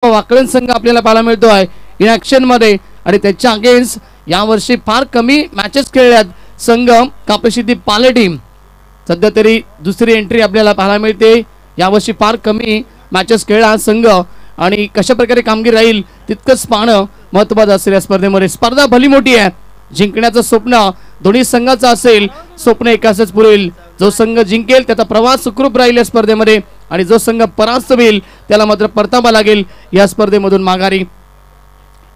वाकळण संघ आपल्याला पाहायला मिळतोय इन ऍक्शन मध्ये आणि त्याच्या अगेन्स्ट यावर्षी फार कमी मॅचेस खेळल्यात संघ कापसिद्धी पाले टीम. सध्या तरी दुसरी एंट्री आपल्याला पाहायला मिळते. यावर्षी फार कमी मॅचेस खेळला संघ आणि कशा प्रकारे कामगिरी राहील तितकंच पाहणं महत्त्वाचं असेल. या स्पर्धेमध्ये स्पर्धा भली मोठी आहे. जिंकण्याचं स्वप्न दोन्ही संघाचं असेल. स्वप्न एकाच पुरेल. जो संघ जिंकेल त्याचा प्रवास सुखरूप राहील या स्पर्धेमध्ये आणि जो संघ परास्त होईल त्याला मात्र परतावा लागेल या स्पर्धेमधून माघारी.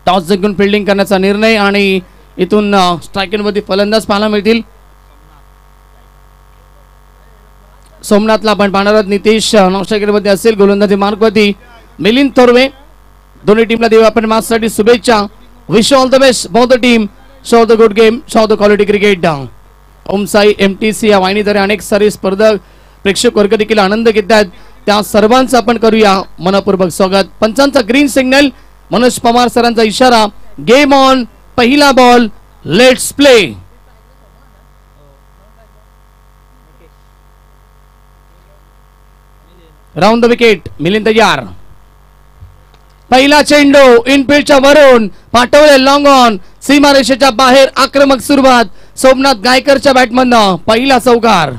टॉस जिंकून फिल्डिंग करण्याचा निर्णय आणि इथून स्ट्रायकिंगमध्ये फलंदाज पाहायला मिळतील. सोमनाथला आपण पाहणार आहोत. नितेश नॉस्ट्रायकिंगमध्ये असेल. गोलंदाजी मार्कवरती मिलिंद थोरवे. दोन्ही टीमला देऊ आपण मॅचसाठी शुभेच्छा. Wish all the best both the team. Show the good game, show the quality cricket. Om Sai MTC या वाहिनीद्वारे अनेक सारे स्पर्धक प्रेक्षक वर्ग देखील आनंद घेत आहेत. त्या सर्वांचं आपण करूया मनपूर्वक स्वागत. पंचांचा ग्रीन सिग्नल. मनोज पवार सरांचा इशारा. Game on. पहिला ball. Let's play. Round the wicket. Milind तयार. पहिला चेंडू इनफिल्डच्या वरून पाठवले लॉंग ऑन. सीमारेषेच्या बाहेर आक्रमक सुरुवात सोमनाथ गायकरच्या बॅटमधनं. पहिला चौकार.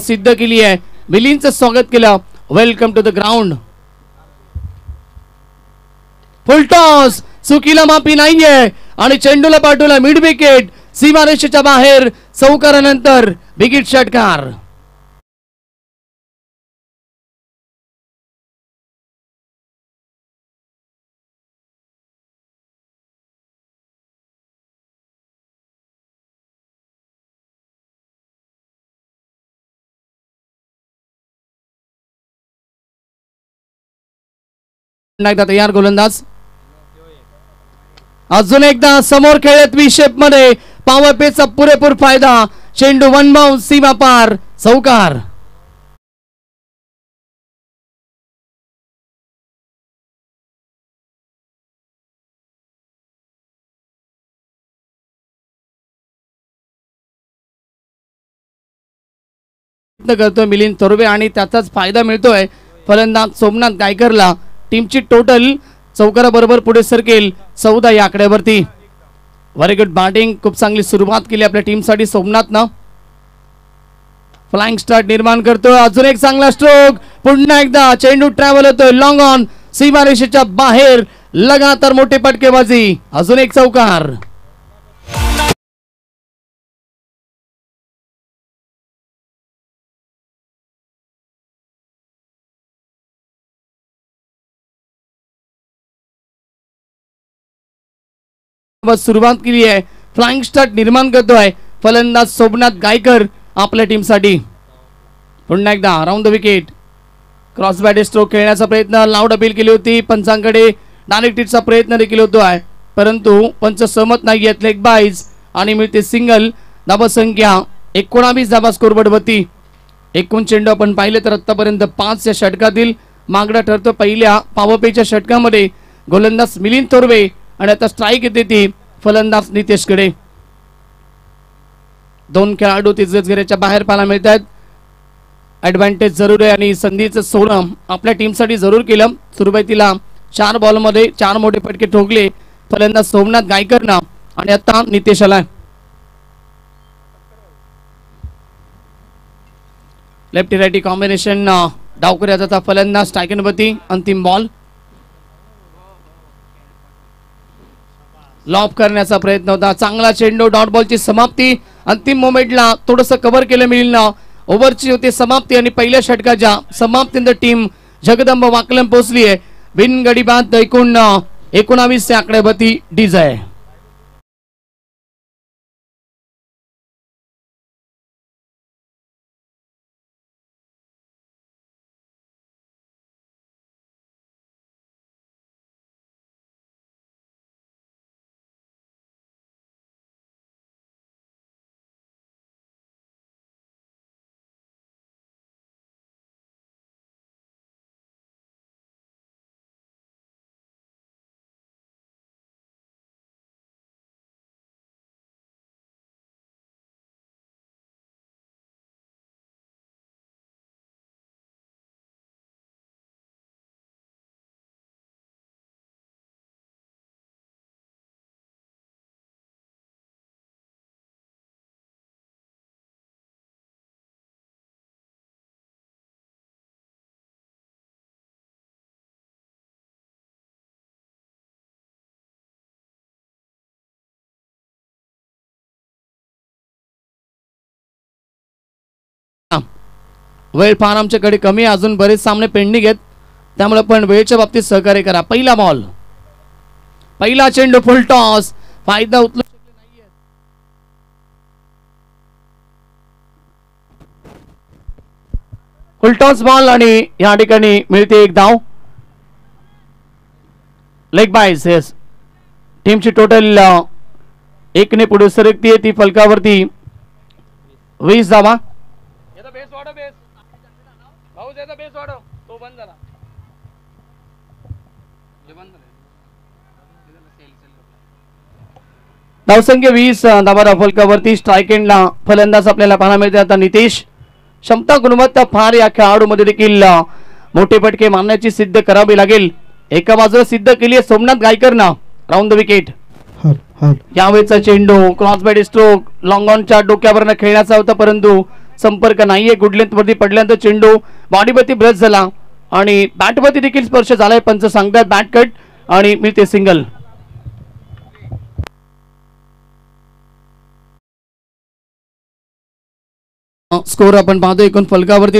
सिद्ध केली आहे. मिलिंदचं स्वागत केलं. Welcome to the ground. Full toss. चुकीला माफी नाहीये आणि चेंडूला पाठवला मिड विकेट. सीमारेषेच्या बाहेर चौकारानंतर बिगिट षटकार. एकदा तयार गोलंदाज. अजून एकदा समोर खेळत वी शेप मध्ये पॉवर पेचा पुरेपूर फायदा. चेंडू वन बाउंस सीमा पार. चौकार. करतोय मिलिंद थोरवे आणि त्याचाच फायदा मिळतोय फलंदाज सोमनाथ गायकरला. टीमची टोटल चौकाराबरोबर पुढे सरकेल 14 या आकड्यावरती. Very good batting. खूप चांगली सुरुवात केली आपल्या टीमसाठी सोमनाथनं. फ्लाइंग स्टार्ट निर्माण करतोय. अजून एक चांगला स्ट्रोक. पुन्हा एकदा चेंडू ट्रॅव्हल होतोय लॉंग ऑन. सीमारेषेच्या बाहेर लगातार मोठे फटकेबाजी. अजून एक चौकार. सुरुवात केली आहे. फ्लाइंग स्टार्ट निर्माण करतोय फलंदाज सोमनाथ गायकर आपल्या टीमसाठी. पुन्हा एकदा round the wicket. Cross bat stroke खेळण्याचा प्रयत्न लाऊड अपील केली होती. पंचांकडे डायरेक्ट हिटचा प्रयत्न देखील होतोय परंतु पंच सहमत नाही आहेत. लेग बाईज आणि मिळते सिंगल. धावसंख्या 19 धावा स्कोरबोर्ड वरती. एकूण चेंडू आपण पाहिले तर आतापर्यंत 5 या षटकातील मागडा ठरतो. पहिल्या पॉवर षटकामध्ये गोलंदाज मिलिंद थोरवे आणि आता स्ट्राईक येते ती फलंदाज नितेशकडे. दोन खेळाडू तिजोरीच्या घेऱ्याच्या बाहेर पाहायला मिळत आहेत. ऍडव्हान्टेज जरूर आहे आणि संधीचं सोडं आपल्या टीमसाठी जरूर केलं. सुरुवातीला 4 बॉलमध्ये 4 मोठे फटके ठोकले फलंदाज सोमनाथ गायकरनं आणि आता नितेश आला. लेफ्टी राईटी कॉम्बिनेशन डावकऱ्याचा फलंदाज स्ट्रायकिंगवरती. अंतिम बॉल. लॉप करण्याचा प्रयत्न होता. चांगला चेंडू. डॉट बॉलची समाप्ती. अंतिम मोमेंटला थोडंसं कव्हर केलं मिळेल. ओव्हरची होती समाप्ती आणि पहिल्या षटकाच्या समाप्तीनंतर टीम जगदंब वाकलम पोहोचली आहे. बिनगडी बाद एकूण 19 आकड्यावरती डिझाय. वेळ फार आमच्याकडे कमी आहे, अजून बरेच सामने पेंडिंग आहेत, त्यामुळे पण वेळेच्या बाबतीत सहकार्य करा. पहिला बॉल, पहिला चेंडू, फुल टॉस, फायदा उचलू शकले नाहीये. फुल टॉस बॉल आणि या ठिकाणी मिळते एक धाव. लेग बायस. येस, टीमची टोटल 1 ने पुढे सरकतीये ती फलकावरती 20 धावा. धावसंख्या 20 धावा फलकावरती. स्ट्राईक एंडला फलंदाज आपल्याला पाहायला मिळते आता नितेश. क्षमता गुणवत्ता फार या खेळाडूमध्ये देखील मोठे फटके मारण्याची सिद्ध करावी लागेल. एका बाजूला सिद्ध केली आहे सोमनाथ गायकरनं. Round the wicket. यावेळेचा चेंडू क्रॉस बॅट स्ट्रोक लॉंग ऑनच्या डोक्यावरनं खेळण्याचा होता, परंतु संपर्क नाहीये. गुड लेंथ वरती पडल्यानंतर चेंडू बॉडीवरती ब्रश झाला आणि बॅटवरती देखील स्पर्श झालाय. पंच सांगतात बॅट कट आणि मिळते सिंगल. स्कोर आपण पाहतो एकूण फलकावरती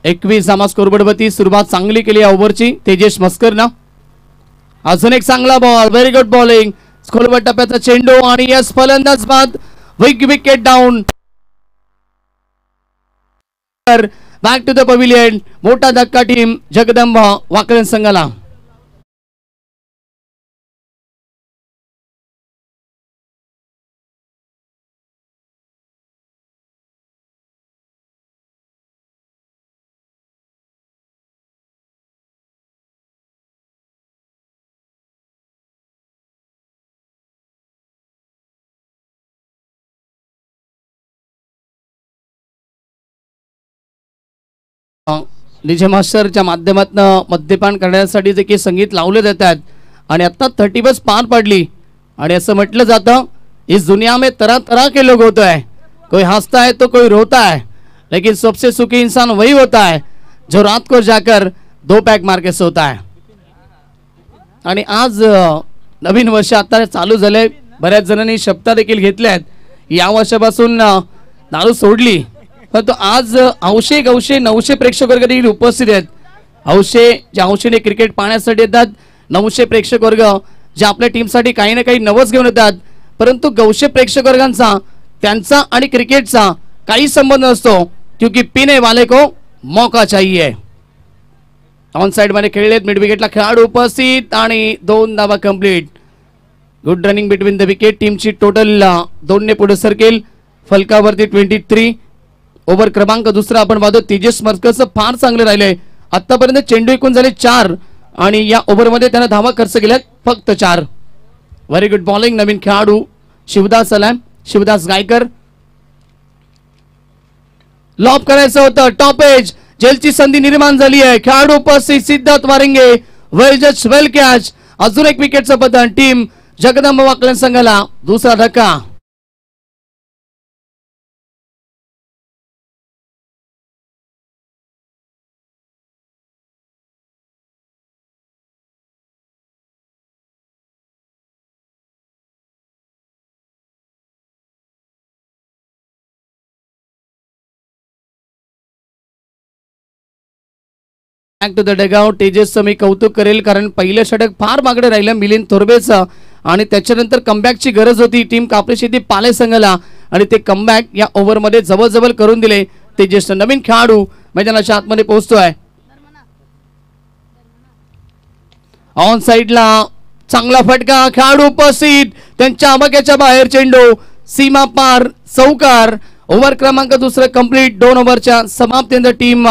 21 धावा स्कोरबोर्डवरती. सुरुवात चांगली केली या ओव्हरची तेजेश मस्करनं. अजून एक चांगला ball, very good bowling. Scoreboard टप्प्याचा चेंडू आणि यस फलंदाज बाद. Wicket down. Back to the pavilion. मोठा धक्का टीम जगदंबा वाकलन संघाला. डीजे मास्टरच्या माध्यमातून मद्यपान करण्यासाठी जे काही संगीत लावले जातात आणि आता 30 बस पार पडली आणि असं म्हटलं जातं इस दुनिया में तरह तरह के लोग होते हैं. कोई हंसता है तो कोई रोता है, लेकिन सबसे सुखी इंसान वही होता है जो रात को जाकर 2 पैक मार के सोता है. आणि आज नवीन वर्ष आता चालू झाले. बऱ्याच जणांनी शपथा देखील घेतल्यात या वर्षापासून दारू सोडली. परंतु आज 900 प्रेक्षक वर्ग देखील उपस्थित आहेत. ज्या हौशेने क्रिकेट पाहण्यासाठी येतात, 900 प्रेक्षक वर्ग जे आपल्या टीमसाठी काही ना काही नवस घेऊन येतात. परंतु 900 प्रेक्षक वर्गांचा त्यांचा आणि क्रिकेटचा काही संबंध नसतो, क्योंकि पीने वाले को मौका चाहिए. ऑन साइड मध्ये खेळलेत. मिड विकेटला खेळाडू उपस्थित आणि 2 धावा complete. Good running between the wicket. टीमची टोटल 2 ने पुढे सरकेल. फलकावरती 23. ओव्हर क्रमांक दुसरा आपण पाहतो. तेजस मस्करचं फार चांगले राहिले. आतापर्यंत चेंडू एकूण झाले 4 आणि या ओव्हरमध्ये त्याने धावा खर्च केल्यात फक्त 4. Very good bowling. नवीन खेळाडू शिवदास गायकर. लॉब करायचं होतं. टॉप एज जेलची संधी निर्माण झाली आहे. खेळाडू उपस्थित Siddharth Waringe. Well just well catch. अजून एक विकेटचं पतन. टीम जगदंबा वाकलन संघाला दुसरा धक्का. Back to the dugout. तेजसचं मी कौतुक करेल, कारण पहिलं षटक फार मागडे राहिलं मिलिंद थोरबेचं आणि त्याच्यानंतर कमबॅकची गरज होती टीम कापडी शेती पाले संघाला आणि ते कमबॅक या ओव्हरमध्ये जवळ करून दिले. तेजस नवीन खेळाडू मैदानाच्या आतमध्ये पोहोचतोय. ऑन साइडला चांगला फटका. खेळाडू उपस्थित. त्यांच्या आवाक्याच्या बाहेर चेंडू सीमा पार चौकार. ओव्हर क्रमांक दुसरा कंप्लीट. 2 ओव्हरच्या समाप्तीनंतर टीम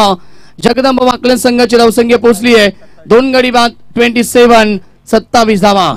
जगदंबा वाकलन संघाची धावसंख्या पोहोचली आहे 2 गडी बाद 27 धावा.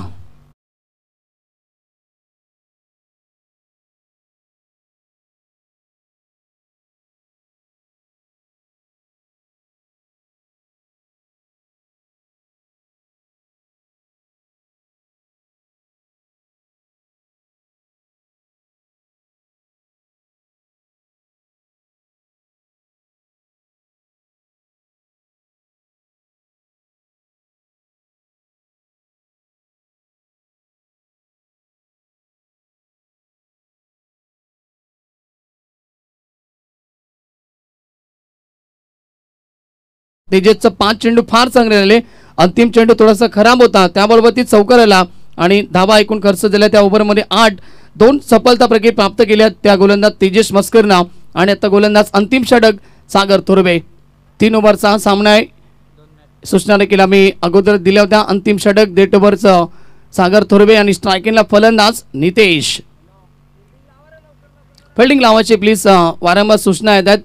तेजसचं 5 चेंडू फार चांगले राहिले. अंतिम चेंडू थोडासा खराब होता, त्याबरोबर ती चौकार आला आणि धावा एकूण खर्च झाला त्या ओव्हरमध्ये 8. 2 सफलता प्राप्त केल्या त्या गोलंदाज तेजस मस्करना आणि आता गोलंदाज अंतिम षटक सागर थोरवे. 3 ओव्हरचा सामना आहे. सूचना देखील आम्ही अगोदर दिल्या होत्या. अंतिम षटक डेट ओव्हरचं सागर थोरवे आणि स्ट्रायकिंगला फलंदाज नितेश. फिल्डिंग लावायची प्लीज. वारंवार सूचना येतात.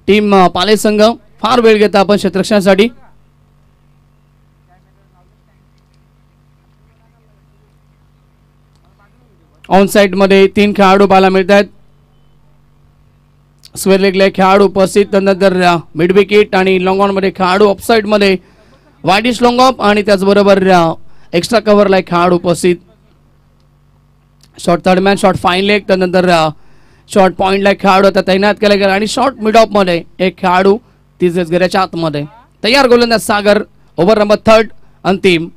टीम पाले संघ फार वेळ घेता आपण क्षेत्ररक्षणासाठी. ऑन साइड मध्ये 3 खेळाडू पाहायला मिळत आहेत. स्क्वेअर लेगला खेळाडू उपस्थित, त्यानंतर मिड विकेट आणि लॉंग ऑन मध्ये खेळाडू, ऑफ साइड मध्ये वाईडिश लॉंग ऑफ आणि त्याचबरोबर एक्स्ट्रा कव्हरला खेळाडू उपस्थित. Short third man, short fine leg, त्यानंतर शॉर्ट पॉइंटला खेळाडू आता तैनात केला गेला आणि शॉर्ट मिड ऑफ मध्ये एक खेळाडू 30 गज घेऱ्याच्या आतमध्ये तयार. गोलंदाज सागर. ओव्हर नंबर 3 अंतिम.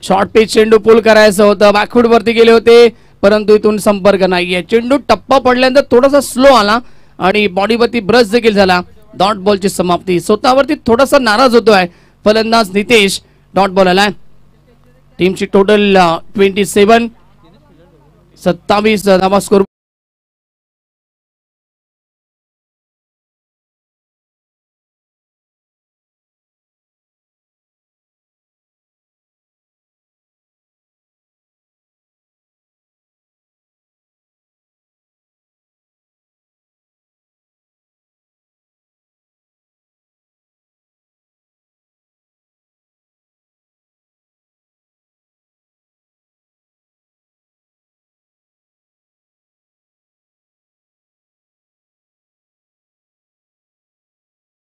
शॉर्ट पिच चेंडू पुल करायचं होतं, बॅकफूट वरती गेले होते परंतु इथून संपर्क नाहीये. चेंडू टप्पा पडल्यानंतर थोडासा स्लो आला आणि बॉडीवरती ब्रश देखील झाला. डॉट बॉलची समाप्ती. स्वतःवरती थोडासा नाराज होतोय फलंदाज नितेश. डॉट बॉल आलाय. टीमची टोटल 27 धावा स्कोर.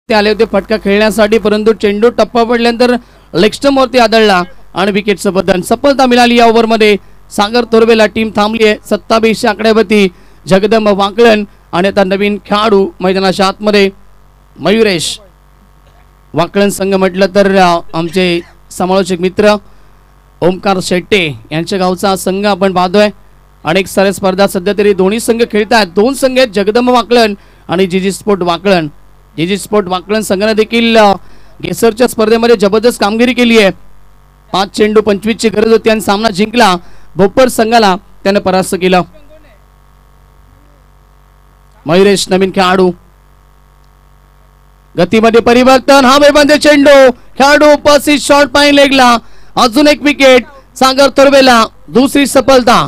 ते आले होते फटका खेळण्यासाठी परंतु चेंडू टप्पा पडल्यानंतर लेग स्टंप वरती आदळला आणि विकेटचं बदल. सफलता मिळाली या ओव्हरमध्ये सागर थोरवेला. टीम थांबली आहे 27 आकड्यावरती. जगदंब वाकलन आणि आता नवीन खेळाडू मैदानाच्या आतमध्ये मयुरेश. वाकलन संघ म्हटलं तर आमचे समालोचक मित्र ओमकार शेट्टे यांच्या गावचा संघ आपण पाहतोय. अनेक साऱ्या स्पर्धा सध्या तरी दोन्ही संघ खेळतात. 2 संघ आहेत, जगदंब वाकलन आणि जीजी स्पोर्ट वाकलन. जीजी स्पोर्ट वाकलन संघाने देखील गेसरच्या स्पर्धेमध्ये जबरदस्त कामगिरी केली आहे. 5 चेंडू 25 ची गरज होती आणि सामना जिंकला. भोपर संघाला त्याने परास्त केलं. मयुरेश नवीन खेळाडू. गतीमध्ये परिवर्तन. हा बेबंद चेंडू. खेळाडू उपस्थित. शॉर्ट पाईन लेगला. अजून एक विकेट सागर थोरवेला. दुसरी सफलता.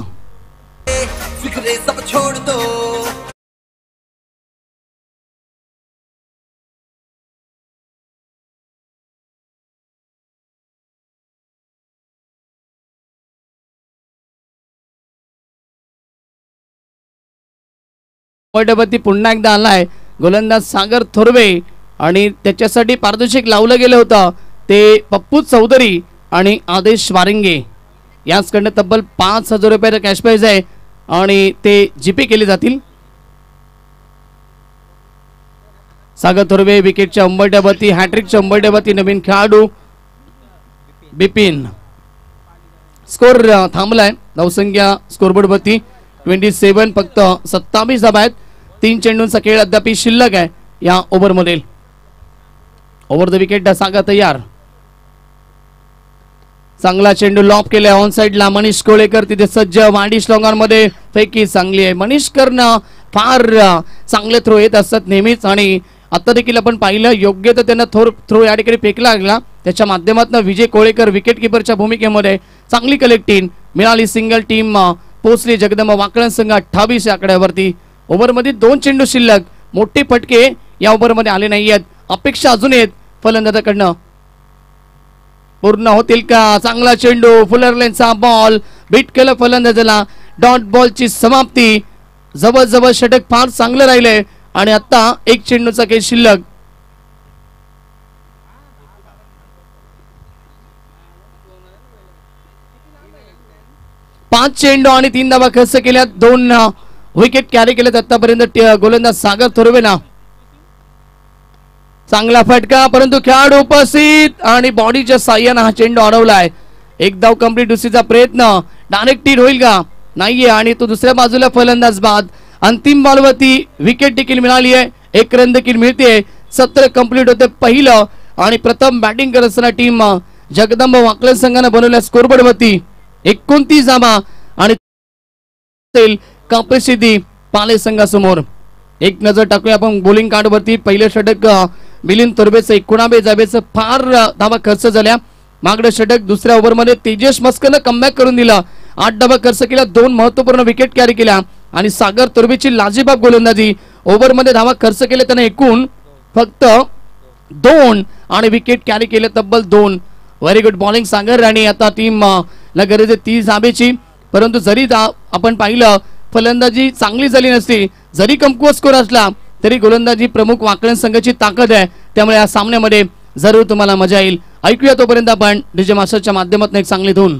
पुन्हा एकदा आलाय गोलंदाज सागर थोरवे आणि त्याच्यासाठी पारितोषिक लावलं गेलं होतं ते पप्पू चौधरी आणि आदेश वारिंगे याचकडनं तब्बल 5,000 रुपयाचा कॅश प्राइज आहे आणि ते जीपे केले जातील. सागर थोरवे विकेटच्या उंबरठ्यावरती, हॅट्रिकच्या उंबरठ्यावरती नवीन खेळाडू बिपिन. स्कोर थांबलाय धावसंख्या स्कोरबोर्ड वरती 27. फक्त 27 धावा आहेत. 3 चेंडूंचा खेळ अद्याप शिल्लक आहे या ओव्हर मध्ये. ओव्हर द विकेट सागर तयार. चांगला चेंडू लॉप केलाय ऑन साइडला. मनीष कोळेकर तिथे सज्ज. वाडिश लॉंग ऑन मध्ये फेकी चांगली आहे. मनीष करणं फार चांगले थ्रो येत असतात नेहमीच आणि आता देखील आपण पाहिलं योग्य तर त्यांना थ्रो या ठिकाणी फेकला लागला. त्याच्या माध्यमातून विजय कोळेकर विकेट किपरच्या भूमिकेमध्ये चांगली कलेक्टिंग मिळाली. सिंगल टीम पोचली. जगदंब वाकलन संघ 28 आकड्यावरती. ओव्हर मध्ये 2 चेंडू शिल्लक. मोठे फटके या ओव्हर मध्ये आले नाही आहेत. अपेक्षा अजून आहेत फलंदाजाकडनं. पूर्ण होतील का? चांगला चेंडू. फुलर लेनचा बॉल बीट केलं फलंदाजाला. डॉट बॉलची समाप्ती. जवळ षटक फार चांगलं राहिले आणि आता 1 चेंडूचा खेळ शिल्लक. पाच चेंडू आणि 3 धावा खर्च केल्या. 2 विकेट कॅरी केलेत आतापर्यंत गोलंदाज सागर थोरवेला. चांगला फटका परंतु खेळाडू उपस्थित आणि बॉडीच्या साह्याने हा चेंडू अडवलाय. 1 धाव कंप्लीट. दुसरीचा प्रयत्न डायरेक्ट हिट होईल का? नाहीये आणि तो दुसऱ्या बाजूला फलंदाज बाद. अंतिम बॉलवरती विकेट देखील मिळाली आहे. 1 रन देखील मिळते. सत्र कंप्लीट होते पहिलं आणि प्रथम बॅटिंग करत असताना टीम जगदंब वाकलन संघाने बनवल्या स्कोरबोर्ड वरती 29 धावा आणि काप्रसिद्धी पाले संघासमोर. एक नजर टाकूया आपण बॉलिंग कार्ड वरती. पहिलं षटक मिलिंद तोरबेचं 19 धावेचं फार धावा खर्च झाल्या. मागडं षटक दुसऱ्या ओव्हरमध्ये तेजस मस्करनं कमबॅक करून दिला. 8 धावा खर्च केल्या, 2 महत्वपूर्ण विकेट कॅरी केल्या आणि सागर तोरबेची लाजवाब गोलंदाजी. ओव्हरमध्ये धावा खर्च केले त्याने एकूण फक्त 2 आणि विकेट कॅरी केले तब्बल 2. व्हेरी गुड बॉलिंग सागर राणी. आता टीम ला गरज आहे 30 धावेची, परंतु जरी आपण पाहिलं फलंदाजी चांगली झाली नसती, जरी कमकुवत स्कोर असला तरी गोलंदाजी प्रमुख वाकलन संघाची ताकद आहे. त्यामुळे या सामन्यामध्ये जरूर तुम्हाला मजा येईल. ऐकूया तोपर्यंत आपण डीजे मास्टरच्या माध्यमातून एक चांगली धून.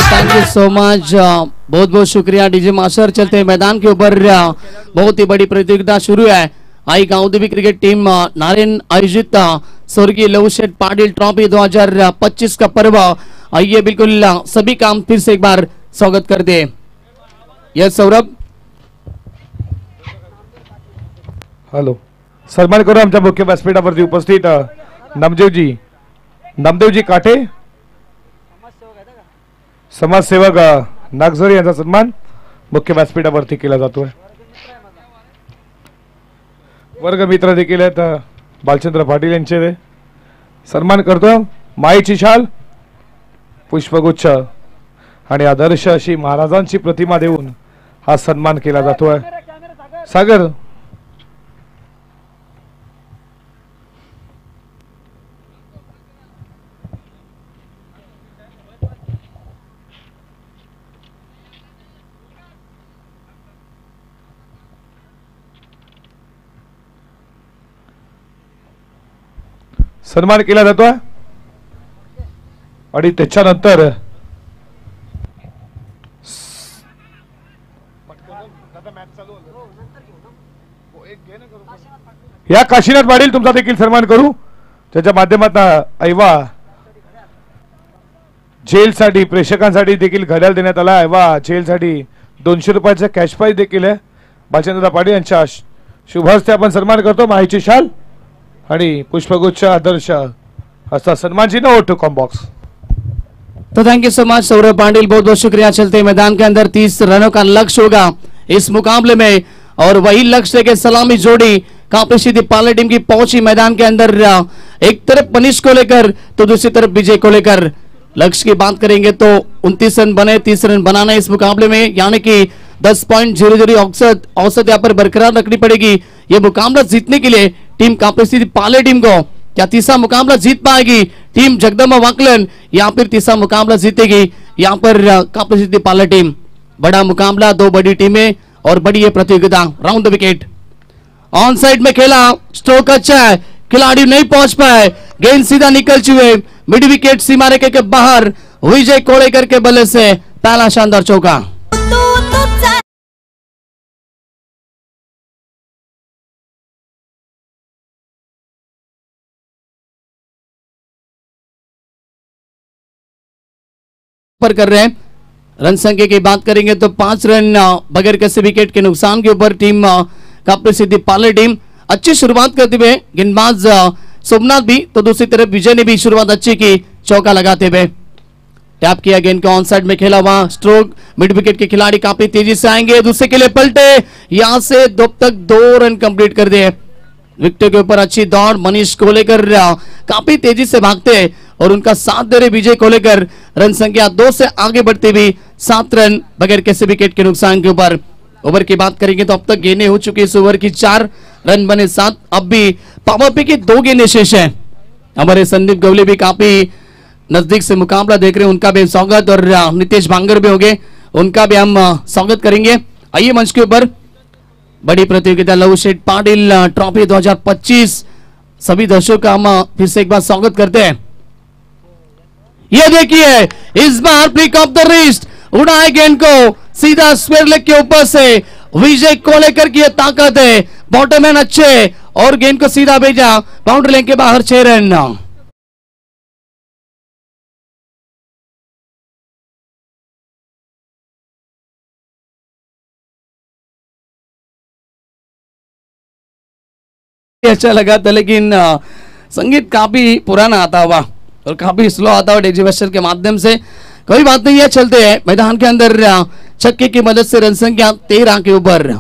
थैंक यू सो मच, बहुत बहुत शुक्रिया डीजे मास्टर. चलते मैदान के ऊपर बहुत ही बड़ी प्रतियोगिता शुरू है. आई गांवदेवी क्रिकेट टीम नारायण आयोजित स्वर्गीय लवशेठ पाटिल ट्रॉफी 2025 का पर्व. आइए बिल्कुल सभी काम फिर से एक बार स्वागत करते हैं. यस सौरभ. हॅलो, सन्मान करू आमच्या मुख्य व्यासपीठावरती उपस्थित नामदेवजी काटे, समाजसेवक नागझरी यांचा सन्मान मुख्य व्यासपीठावरती केला जातोय. वर्ग मित्र देखील आहेत, बालचंद्र पाटील यांचे सन्मान करतो. माईची शाल, पुष्पगुच्छ आणि आदर्श अशी महाराजांची प्रतिमा देऊन हा सन्मान केला जातोय. सागर सन्मान केला जातोय आणि त्याच्यानंतर या काशीनाथ पाटील तुमचा देखील सन्मान करू. त्याच्या माध्यमातून ऐवा जेलसाठी प्रेक्षकांसाठी देखील घड्याळ देण्यात आला. ऐवा जेलसाठी 200 रुपयाचा कॅश प्राइज देखील आहे. बालचंद्र पाटील यांच्या शुभ हस्ते आपण सन्मान करतो. माहिती शाल आणि पुष्पगुच्छ आदर्श असा सन्मान चिन्ह ओटो कॉम्बॉक्स. तो thank you so much Saurabh Patil, बहुत बहुत शुक्रिया. चलते मैदान के अंदर 30 रनों का लक्ष्य होगा इस मुकाबले में और वही लक्ष्य के सलामी जोड़ी काप्रसिद्धि पाले टीम की पहुंची मैदान के अंदर. एक तरफ मनीष को लेकर तो दूसरी तरफ विजय को लेकर. लक्ष्य की बात करेंगे तो 29 रन बने, 30 रन बनाना इस मुकाबले में, यानी कि 10.00 औसत यहाँ पर बरकरार रखनी पड़ेगी. ये मुकाबला जीतने के लिए टीम काप्रसिद्धि पाले टीम को क्या तीसरा मुकाबला जीत पाएगी टीम जगदंबा वाकलन, या फिर तीसरा मुकाबला जीतेगी यहाँ पर काप्रसिद्धि पाले टीम. बड़ा मुकाबला, 2 बड़ी टीमें और बड़ी ये प्रतियोगिता. Round the wicket on side में खेला, स्ट्रोक अच्छा है, खिलाड़ी नहीं पहुंच पाए, गेंद सीधा निकल चुके मिड विकेट सीमा रेखा के बाहर. विजय कोड़ेकर के बल्ले से पहला शानदार चौका. पर कर रहे हैं. रन संख्या की बात करेंगे तो 5 रन बगैर किसी विकेट के नुकसान के ऊपर टीम काप्रसिद्धि पाले टीम अच्छी शुरुआत करते हुए गेंदबाज सोमनाथ भी, तो दूसरी तरफ विजय ने भी शुरुआत अच्छी की चौका लगाते हुए. टैप किया गेंद को ऑन साइड में खेला हुआ स्ट्रोक। मिड विकेट के खिलाड़ी काफी तेजी से आएंगे, दूसरे के लिए पलटे, यहां से तक 2 रन कंप्लीट कर दिए। विकेट के ऊपर अच्छी दौड़, मनीष कोलेकर काफी तेजी से भागते और उनका साथ दे रहे विजय कोलेकर। रन संख्या 2 से आगे बढ़ती हुई 7 रन बगैर किसी विकेट के नुकसान के ऊपर। ओवर की बात करेंगे तो अब तक गेंदें हो चुकी है इस ओवर की 4, रन बने 7। अब भी पावर प्ले की 2 गेंदें शेष है। हमारे संदीप गवले भी काफी नजदीक से मुकाबला देख रहे हैं, उनका भी स्वागत, और नितेश भांगर भी होंगे, उनका भी हम स्वागत करेंगे। आइए मंच के ऊपर बड़ी प्रतियोगिता लघु शेठ पाटिल ट्रॉफी 2025 सभी दर्शकों का हम फिर से एक बार स्वागत करते हैं। ये देखिए इस बार फ्लिक ऑफ द रिस्ट, उड़ाए गेंद को सीधा स्क्वायर लेग के ऊपर से विजय कोलेकर की ताकत है, बॉटमैन अच्छे और गेंद को सीधा भेजा बाउंड्री लाइन के बाहर 6 रन। अच्छा लगा था, लेकिन संगीत काफी पुराना आता हुआ और काफी स्लो आता हुआ डेजिवेस्टर के माध्यम से। कोई बात नहीं है, चलते हैं मैदान के अंदर। छक्के की मदद से रन संख्या 13 के ऊपर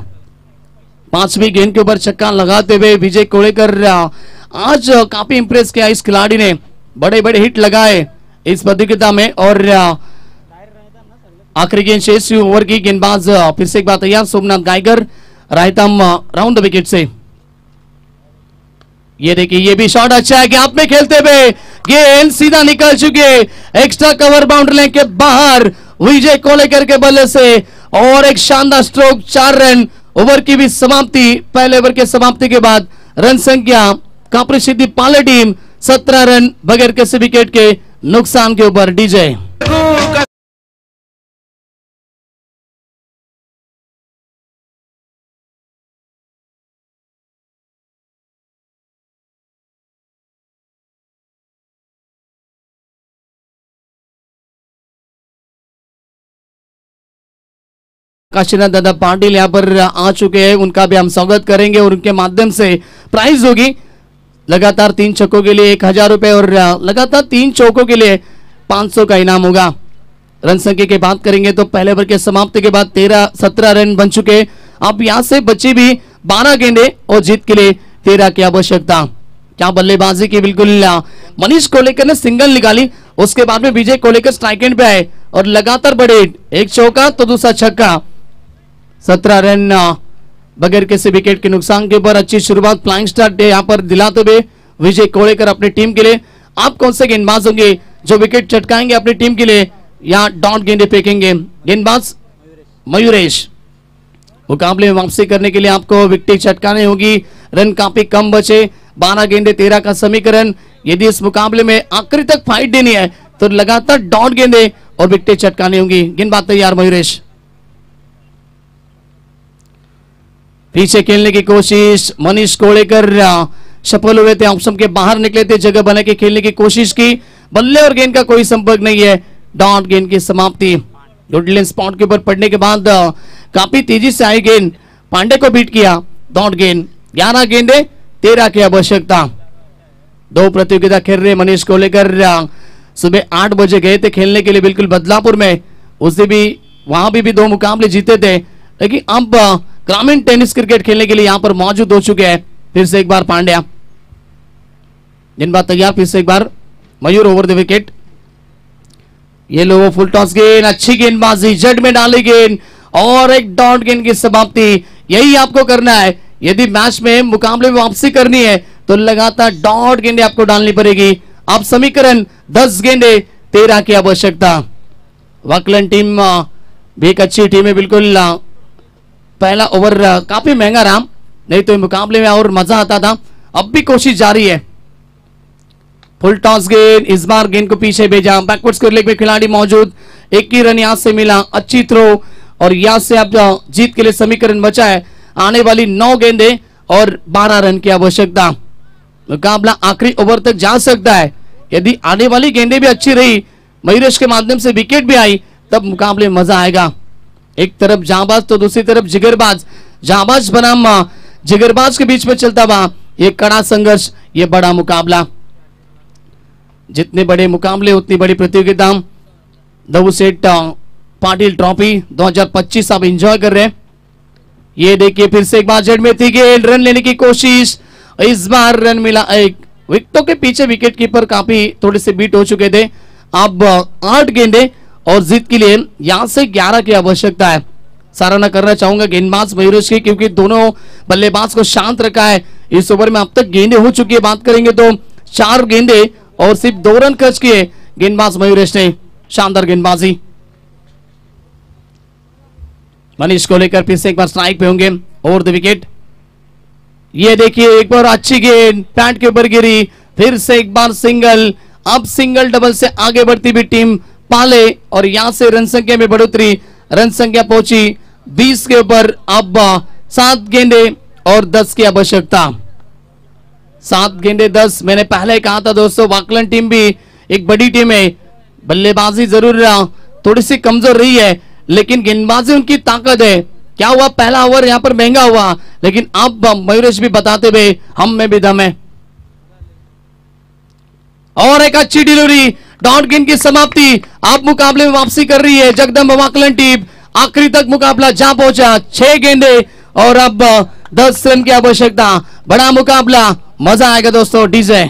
5वीं गेंद के ऊपर छक्का लगाते हुए विजय कोलेकर आज काफी इंप्रेस किया इस खिलाड़ी ने, बड़े बड़े हिट लगाए इस प्रतियोगिता में। और आखिरी गेंद शेष ओवर की गेंदबाज फिर से एक बार तैयार, सोमनाथ गायकर रायतम राउंड द विकेट से। ये देखिए ये भी शॉट अच्छा है, गैप में खेलते हुए गेंद सीधा निकल चुके, एक्स्ट्रा कवर बाउंड्री लाइन के बाहर विजय कोलेकर के बल्ले से, और एक शानदार स्ट्रोक, 4 रन। ओवर की भी समाप्ति, पहले ओवर के समाप्ति के बाद रन संख्या कापरी सिद्धि पाले टीम 17 रन बगैर किसी विकेट के नुकसान के ऊपर। डीजे काशीनाथ दादा पाटिल यहाँ पर आ चुके हैं, उनका भी हम स्वागत करेंगे और उनके माध्यम से प्राइज होगी लगातार 3 छक्कों के लिए 1000 रुपए और लगातार 3 चौकों के लिए 500 का इनाम होगा। रन संख्या की बात करेंगे तो पहले ओवर के समाप्ति के बाद 17 रन बन चुके। अब यहाँ से बची भी 12 गेंदे और जीत के लिए 13 की आवश्यकता। क्या बल्लेबाजी की, बिल्कुल मनीष कोलेकर ने सिंगल निकाली, उसके बाद में विजय कोलेकर स्ट्राइक एंड पे आए और लगातार बड़े, एक चौका तो दूसरा छक्का। 17 रन बगैर किसी विकेट के नुकसान के ऊपर। अच्छी शुरुआत फ्लाइंग स्टार्ट यहाँ पर दिलाते हुए विजय कोलेकर अपनी टीम के लिए। आप कौन से गेंदबाज होंगे जो विकेट चटकाएंगे अपनी टीम के लिए या डॉट गेंदे फेंकेंगे? गेंदबाज मयूरेश, मुकाबले में वापसी करने के लिए आपको विकेट चटकानी होगी। रन काफी कम बचे, 12 गेंदे 13 का समीकरण। यदि इस मुकाबले में आखिरी तक फाइट देनी है तो लगातार डॉट गेंदे और विकेट चटकानी होंगी। गेंदबाज तैयार मयूरेश, पीछे खेलने की कोशिश, मनीष कोलेकर सफल हुए थे, ऑप्शन के बाहर निकले थे, जगह बना के खेलने की कोशिश की, बल्ले और गेंद का कोई संपर्क नहीं है। डॉट गेंद की समाप्ति। गुडलैंड स्पॉट के ऊपर पड़ने के बाद काफी तेजी से आई गेंद, पांडे को बीट किया। डॉट गेंद, 11 गेंदे 13 की आवश्यकता। 2 प्रतियोगिता खेल रहे मनीष कोलेकर। सुबह 8 बजे गए थे खेलने के लिए बिल्कुल बदलापुर में, उससे भी वहां भी 2 मुकाबले जीते थे, लेकिन अब ग्रामीण टेनिस क्रिकेट खेलने के लिए यहां पर मौजूद हो चुके हैं। फिर से एक बार पांड्या, गेंदबाज तैयार, फिर से एक बार मयूर ओवर द विकेट। ये लो फुल टॉस गेंद, अच्छी गेंदबाजी, जड़ में डाली गेंद और एक डॉट गेंद की समाप्ति। यही आपको करना है, यदि मैच में मुकाबले में वापसी करनी है तो लगातार डॉट गेंदे आपको डालनी पड़ेगी। अब समीकरण 10 गेंदे 13 की आवश्यकता। वकलैंड टीम भी एक अच्छी टीम है, बिल्कुल पहला ओवर काफी महंगा रहा, नहीं तो मुकाबले में और मजा आता था। अब भी कोशिश जारी है। फुल टॉस गेंद, इस बार गेंद को पीछे भेजा, बैकवर्ड स्क्वायर लेग में खिलाड़ी मौजूद, 1 ही रन यहां से मिला, अच्छी थ्रो और यहां से अब जीत के लिए समीकरण बचा है। आने वाली 9 गेंदे और 12 रन की आवश्यकता। मुकाबला आखिरी ओवर तक जा सकता है, यदि आने वाली गेंदे भी अच्छी रही, मयूरेश के माध्यम से विकेट भी आई, तब मुकाबले में मजा आएगा। एक तरफ जाबाज तो दूसरी तरफ जिगरबाज, जाबाज बनाम जिगरबाज के बीच में चलता हुआ ये कड़ा संघर्ष, ये बड़ा मुकाबला। जितने बड़े मुकाबले उतनी बड़ी प्रतियोगिता। दबू सेठ पाटिल ट्रॉफी 2025 आप एंजॉय कर रहे हैं। ये देखिए फिर से एक बार जेड में थी गेंद, रन लेने की कोशिश, इस बार रन मिला एक। विकेटों के पीछे विकेट कीपर काफी थोड़े से बीट हो चुके थे। अब 8 गेंदे और जीत के लिए यहां से 11 की आवश्यकता है। सराहना करना चाहूंगा गेंदबाज मयूरेश की, क्योंकि दोनों बल्लेबाज को शांत रखा है। इस ओवर में अब तक गेंदे हो चुकी है, बात करेंगे तो 4 गेंदे और सिर्फ 2 रन खर्च किए गेंदबाज मयूरेश ने। शानदार गेंदबाजी। मनीष को लेकर फिर से एक बार स्ट्राइक पे होंगे ओवर द विकेट। ये देखिए एक बार अच्छी गेंद पैड के ऊपर गिरी, फिर से एक बार सिंगल। अब सिंगल डबल से आगे बढ़ती हुई टीम पाले और यहां से रन संख्या में बढ़ोतरी, रन संख्या पहुंची 20 के ऊपर। अब 7 गेंदे और 10 की आवश्यकता। 7 गेंदे 10। मैंने पहले कहा था दोस्तों, वाकलैंड टीम भी एक बड़ी टीम है। बल्लेबाजी जरूर थोड़ी सी कमजोर रही है, लेकिन गेंदबाजी उनकी ताकत है। क्या हुआ, पहला ओवर यहां पर महंगा हुआ, लेकिन अब मयूरेश भी बताते हुए हम में भी दम है। और एक अच्छी डिलीवरी, डॉट गेंद की समाप्ति। अब मुकाबले में वापसी कर रही है जगदम्बा वाकलैंड टीम। आखिरी तक मुकाबला जा पहुंचा, 6 गेंदे और अब 10 रन की आवश्यकता। बड़ा मुकाबला, मजा आएगा दोस्तों। डीजे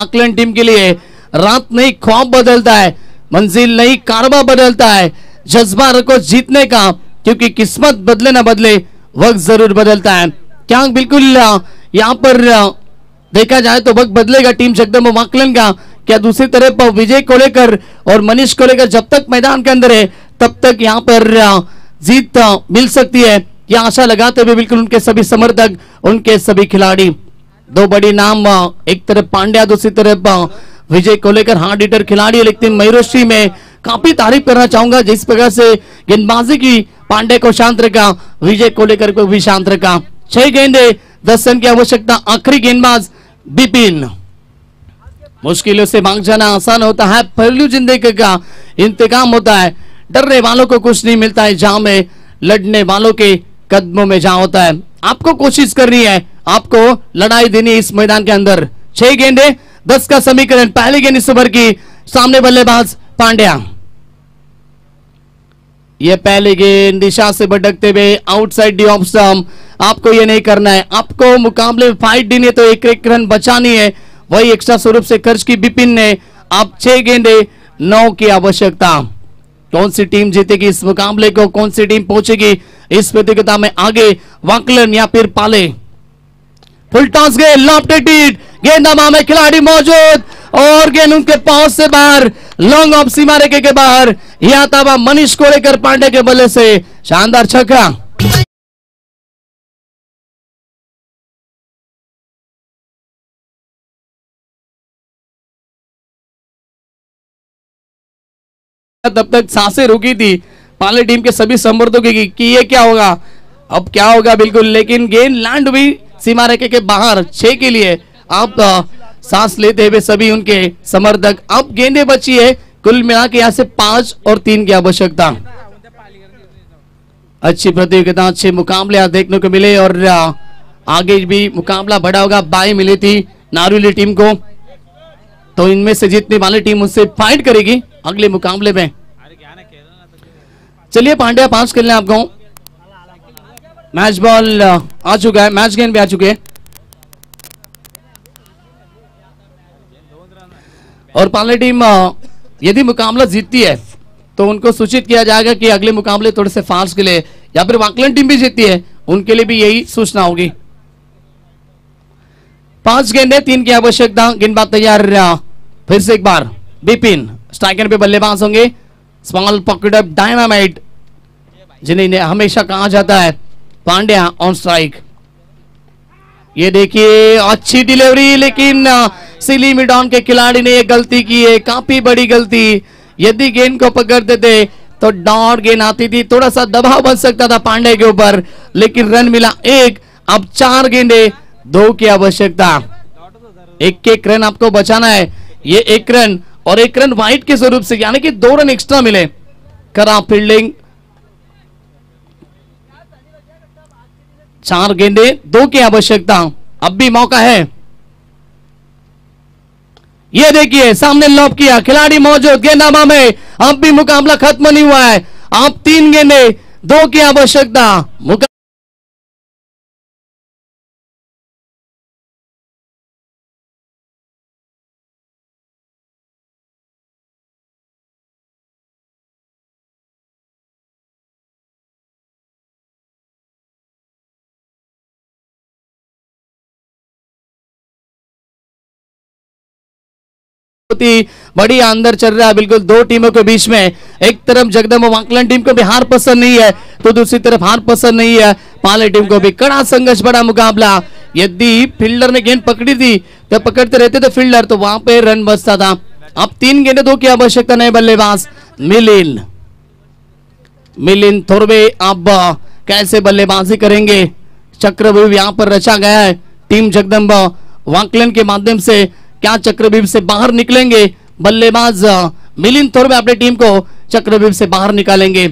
ऑकलैंड टीम के लिए रात नहीं ख्वाब बदलता है, मंजिल नहीं कारवा बदलता है। जज्बा रखो जीतने का, क्योंकि किस्मत बदले ना बदले वक्त जरूर बदलता है। क्या बिल्कुल यहाँ पर देखा जाए तो वक्त बदलेगा टीम जगदम्बा वाकलैंड का। क्या दूसरी तरफ विजय कोलेकर और मनीष कोलेकर जब तक मैदान के अंदर है तब तक यहाँ पर जीत मिल सकती है, यह आशा लगाते हुए बिल्कुल उनके सभी समर्थक, उनके सभी खिलाड़ी। 2 बड़ी नाम, एक तरफ पांड्या, दूसरी तरफ विजय कोलेकर, हार्ड हिटर खिलाड़ी है। लेकिन मयूरेश में काफी तारीफ करना चाहूंगा, जिस प्रकार से गेंदबाजी की पांड्या को शांत रखा, विजय कोलेकर को भी शांत रखा। 6 गेंदे 10 रन की आवश्यकता। आखिरी गेंदबाज बिपिन। मुश्किलों से भाग जाना आसान होता है, पहलू जिंदगी का इंतकाम होता है। डरने वालों को कुछ नहीं मिलता है जहां में लड़ने वालों के कदमों में जहां होता है। आपको कोशिश करनी है, आपको लड़ाई देनी है इस मैदान के अंदर। 6 गेंदे 10 का समीकरण। पहली गेंद इस ओवर की, सामने बल्लेबाज पांड्या। ये पहली गेंद दिशा से भटकते हुए आउटसाइड दी ऑफ स्टंप। आपको ये नहीं करना है, आपको मुकाबले में फाइट देनी है तो एक रन बचानी है। वही एक्स्ट्रा स्वरूप से खर्च की बिपिन ने। अब 6 गेंदे 9 की आवश्यकता। कौन सी टीम जीतेगी इस मुकाबले को, कौन सी टीम पहुंचेगी इस प्रतियोगिता में आगे, वाकलैंड या फिर पाले। फुल टॉस गेंद, लॉफ्टेड हिट, गेंदबाज में खिलाड़ी मौजूद और गेंद उनके पहुंच से बाहर, लॉन्ग ऑफ सीमा रेखे के बाहर। यह था मनीष कोलेकर पांडे के बल्ले से शानदार छक्का। तब तक सांसें रुकी थी पाले टीम के सभी समर्थकों की कि ये क्या होगा, अब क्या होगा बिल्कुल। लेकिन गेंद लैंड हुई सीमा रेखे के बाहर। 6 के लिए आप सांस लेते हुए सभी उनके समर्थक। अब गेंदें बची है कुल मिला के यहाँ से 5 और 3 की आवश्यकता। अच्छी प्रतियोगिता, अच्छे मुकाबले आज देखने को मिले और आगे भी मुकाबला बड़ा होगा। बाई मिली थी नारुली टीम को, तो इनमें से जीतने वाली टीम उससे फाइट करेगी अगले मुकाबले में। चलिए पांड्या 5 खेलने आपको। मैच बॉल आ चुका है, मैच गेंद भी आ चुके हैं और पाले टीम यदि मुकाबला जीतती है तो उनको सूचित किया जाएगा कि अगले मुकाबले थोड़े से फास्ट के लिए, या फिर वाकलैंड टीम भी जीतती है उनके लिए भी यही सूचना होगी। 5 गेंदे 3 की आवश्यकता। गेंदबाज तैयार। फिर से एक बार बिपिन स्ट्राइकर पे बल्लेबाज होंगे। स्मॉल पॉकेट अप डायनामाइट जिन्हें हमेशा कहा जाता है। Pandya on strike. ये देखिए अच्छी डिलीवरी, लेकिन सिली मिडॉन के खिलाड़ी ने ये गलती की है, काफी बड़ी गलती। यदि गेंद को पकड़ते थे तो डॉट गेंद आती थी, थोड़ा सा दबाव बन सकता था पांडे के ऊपर, लेकिन रन मिला 1। अब 4 गेंदे 2 की आवश्यकता। 1 रन आपको बचाना है। ये 1 रन और 1 रन वाइड के स्वरूप से, यानी कि 2 रन एक्स्ट्रा मिले। खराब फील्डिंग। 4 गेंदे 2 की आवश्यकता। अब भी मौका है। ये देखिए सामने लॉब किया, खिलाड़ी मौजूद, गेंदबाजी में अब भी मुकाबला खत्म नहीं हुआ है। अब 3 गेंदे 2 की आवश्यकता। बड़ी अंदर चल रहा है बिल्कुल 2 टीमों के बीच में। एक तरफ जगदंबा वाकलन टीम को भी हार पसंद नहीं है, तो दूसरी तरफ हार पसंद नहीं है पाले टीम को भी। कड़ा संघर्ष, बड़ा मुकाबला। यदि फील्डर ने गेंद पकड़ी थी तो पकड़ते रहते थे फील्डर, तो वहां पे रन बचता था। अब 3 गेंदे 2 की आवश्यकता। नए बल्लेबाज मिलिंद थोरवे अब कैसे बल्लेबाजी करेंगे। चक्रव्यूह यहां पर रचा गया है। टीम जगदंबा वाकलन के माध्यम से क्या चक्रव्यूह से बाहर निकलेंगे? बल्लेबाज मिलिंद थोरवे अपनी टीम को चक्रव्यूह से बाहर निकालेंगे।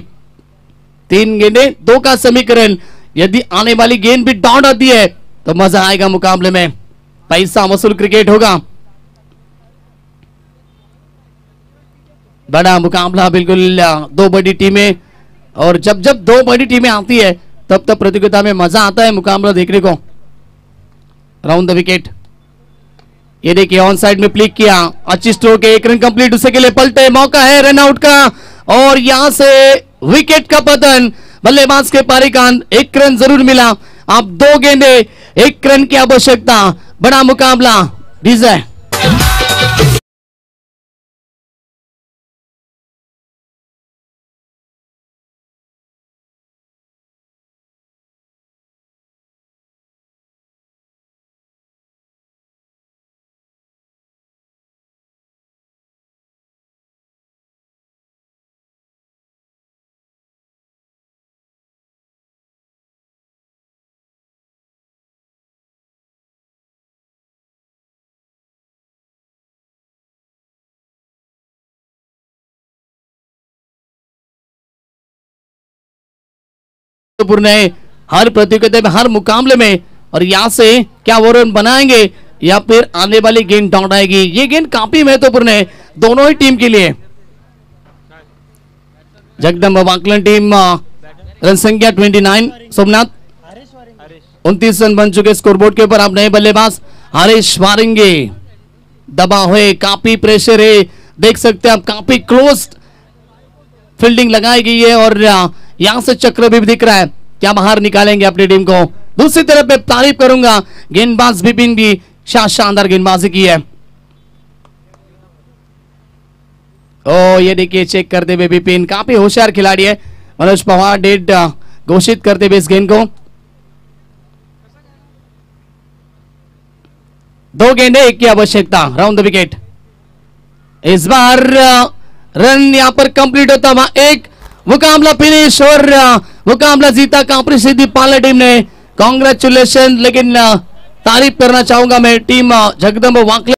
3 गेंदे 2 का समीकरण। यदि आने वाली गेंद भी डॉट आती है तो मजा आएगा मुकाबले में, पैसा वसूल क्रिकेट होगा। बड़ा मुकाबला बिल्कुल 2 बड़ी टीमें, और जब जब 2 बड़ी टीमें आती है तब तब प्रतियोगिता में मजा आता है मुकाबला देखने को। Round the wicket. ये देखिए ऑन साइड में प्लिक किया, अच्छी स्ट्रोक है, 1 रन कंप्लीट, उसे के लिए पलटे, मौका है रन आउट का, और यहां से विकेट का पतन। बल्लेबाज के पारी का 1 रन जरूर मिला। अब 2 गेंदे 1 रन की आवश्यकता। बड़ा मुकाबला। डीजे हर प्रतियोगिता में, हर मुकाबले में, और यहां से क्या वो रन बनाएंगे या फिर आने वाली गेंद डॉट आएगी? ये गेंद काफी महत्वपूर्ण है दोनों ही टीम के लिए। जगदंबा वाकलन टीम रन संख्या 29, सोमनाथ 29 रन बन चुके स्कोरबोर्ड के ऊपर। आप नए बल्लेबाज हरीश वारेंगे। दबाव है, काफी प्रेशर है, देख सकते हैं आप, काफी क्लोज फील्डिंग लगाई गई है, और यहां से चक्र भी दिख रहा है। क्या बाहर निकालेंगे अपनी टीम को? दूसरी तरफ मैं तारीफ करूंगा गेंदबाज विपिन भी, शानदार गेंदबाजी की है। ओ ये देखिए चेक करते हुए विपिन, काफी होशियार खिलाड़ी है। मनोज पवार डेड घोषित करते हुए इस गेंद को। 2 गेंदे 1 की आवश्यकता। Round the wicket. इस बार रन यहां पर कंप्लीट होता हुआ 1, मुकाबला फिनिश, और मुकाबला जीता कांपरी सिद्धि पाला टीम ने। कांग्रेचुलेशन। लेकिन तारीफ करना चाहूंगा मैं टीम जगदंबा वाकलन